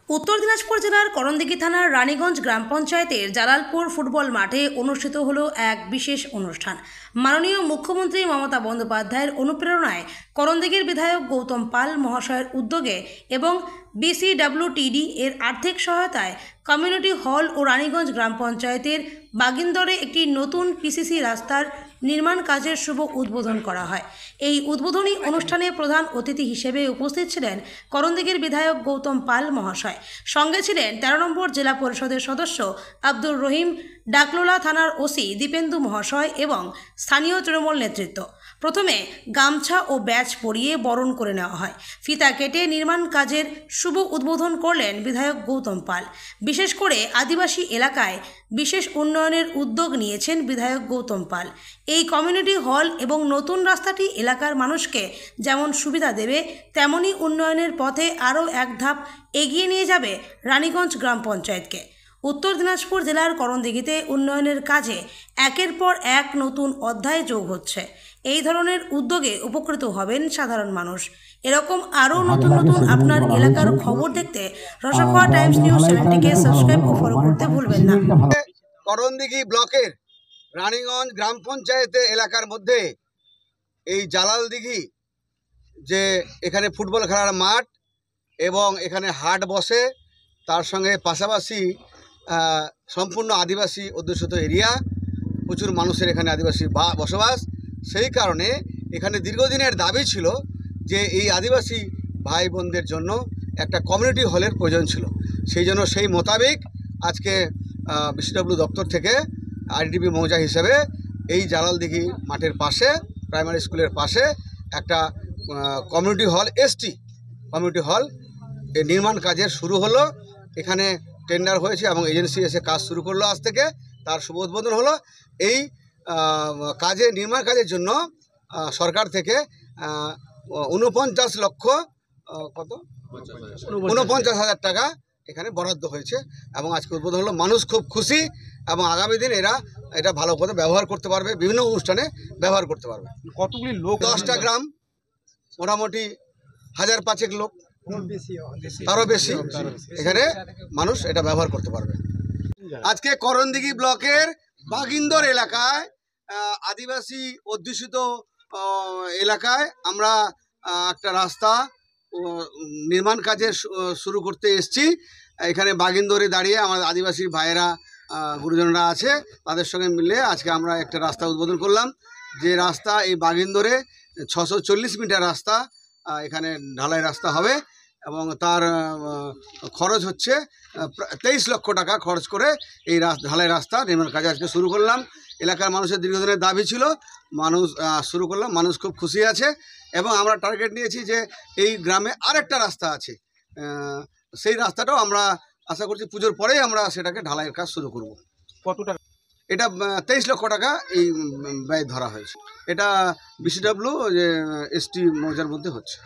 উত্তর দিনাজপুর জেলার করণদিঘি থানার রানীগঞ্জ গ্রাম পঞ্চায়েতের জালালপুর ফুটবল মাঠে অনুষ্ঠিত হলো এক বিশেষ অনুষ্ঠান। মাননীয় মুখ্যমন্ত্রী মমতা বন্দ্যোপাধ্যায়ের অনুপ্রেরণায় করণদিঘির বিধায়ক গৌতম পাল মহাশয়ের উদ্যোগে এবং বিসিডব্লিউটিডি এর আর্থিক সহায়তায় কমিউনিটি হল ও রানীগঞ্জ গ্রাম পঞ্চায়েতের বাগিন্দরে একটি নতুন পিসিসি রাস্তার নির্মাণ কাজের শুভ উদ্বোধন করা হয়। এই উদ্বোধনী অনুষ্ঠানে প্রধান অতিথি হিসেবে উপস্থিত ছিলেন করণদিঘির বিধায়ক গৌতম পাল মহাশয়। সঙ্গে ছিলেন 13 নম্বর জেলা পরিষদের সদস্য আব্দুর রহিম, ডাকলোলা থানার ওসি দীপেন্দু মহাশয় এবং স্থানীয় তৃণমূল নেতৃত্ব। প্রথমে গামছা ও ব্যাজ পরিয়ে বরণ করে নেওয়া হয়। ফিতা কেটে নির্মাণ কাজের শুভ উদ্বোধন করলেন বিধায়ক গৌতম পাল। বিশেষ করে আদিবাসী এলাকায় বিশেষ উন্নয়নের উদ্যোগ নিয়েছেন বিধায়ক গৌতম পাল। এই কমিউনিটি হল এবং নতুন রাস্তাটি এলাকার মানুষকে যেমন সুবিধা দেবে, তেমনি উন্নয়নের পথে আরও এক ধাপ এগিয়ে নিয়ে যাবে রানীগঞ্জ গ্রাম পঞ্চায়েতকে। উত্তর দিনাজপুর জেলার করণদিঘিতে উন্নয়নের কাজে একের পর এক নতুন অধ্যায় যোগ হচ্ছে। এই ধরনের উদ্যোগে উপকৃত হবেন সাধারণ মানুষ। এরকম আরও নতুন নতুন আপনার এলাকার খবর দেখতে রসখোয়া টাইমস নিউজ চ্যানেলটিকে সাবস্ক্রাইব ও ফলো করতে ভুলবেন না। করণদিঘি ব্লকের রানীগঞ্জ গ্রাম পঞ্চায়েতে এলাকার মধ্যে এই জালালদিঘি যে এখানে ফুটবল খেলার মাঠ এবং এখানে হাট বসে, তার সঙ্গে পাশাপাশি সম্পূর্ণ আদিবাসী অধ্যুষিত এরিয়া, প্রচুর মানুষের এখানে আদিবাসী বসবাস। সেই কারণে এখানে দীর্ঘদিনের দাবি ছিল যে এই আদিবাসী ভাই বোনদের জন্য একটা কমিউনিটি হলের প্রয়োজন ছিল। সেই জন্য সেই মোতাবেক আজকে বিসিডব্লিউ দপ্তর থেকে আইডিপি মৌজা হিসেবে এই জালালদিঘি মাঠের পাশে, প্রাইমারি স্কুলের পাশে একটা community hall, ST community hall এই নির্মাণ কাজের শুরু হলো। এখানে টেন্ডার হয়েছে এবং এজেন্সি এসে কাজ শুরু করলো। আজ থেকে তার শুভ উদ্বোধন হলো। এই নির্মাণ কাজের জন্য সরকার থেকে 49,50,000 টাকা এখানে বরাদ্দ হয়েছে এবং আজকে উদ্বোধন হলো। মানুষ খুব খুশি এবং আগামী দিন এটা ভালো করে ব্যবহার করতে পারবে, বিভিন্ন অনুষ্ঠানে ব্যবহার করতে পারবে। কতগুলি লোক? 10টা গ্রাম, মোটামুটি 1000-5 লোক, তারও বেশি এখানে মানুষ এটা ব্যবহার করতে পারবে। আজকে করণদিঘি ব্লকের বাগিন্দর এলাকায়, আদিবাসী অধ্যুষিত এলাকায় আমরা একটা রাস্তা নির্মাণ কাজে শুরু করতে এসেছি। এখানে বাগিন্দরে দাঁড়িয়ে আমাদের আদিবাসী ভাইয়েরা, গুরুজনরা আছে, তাদের সঙ্গে মিলে আজকে আমরা একটা রাস্তা উদ্বোধন করলাম। যে রাস্তা এই বাগিন্দরে 640 মিটার রাস্তা, এখানে ঢালাই রাস্তা হবে এবং তার খরচ হচ্ছে 23 লক্ষ টাকা খরচ করে এই ঢালাই রাস্তা নির্মাণ কাজ আজকে শুরু করলাম। এলাকার মানুষের দীর্ঘদিনের দাবি ছিল, মানুষ শুরু করলাম, মানুষ খুব খুশি আছে এবং আমরা টার্গেট নিয়েছি যে এই গ্রামে আরেকটা রাস্তা আছে, সেই রাস্তাটাও আমরা আশা করছি পুজোর পরেই আমরা সেটাকে ঢালাইয়ের কাজ শুরু করব। কত টাকা? এটা 23 লক্ষ টাকা এই ব্যয় ধরা হয়েছে। এটা বিসিডব্লিউ যে এসটি মৌজার মধ্যে হচ্ছে।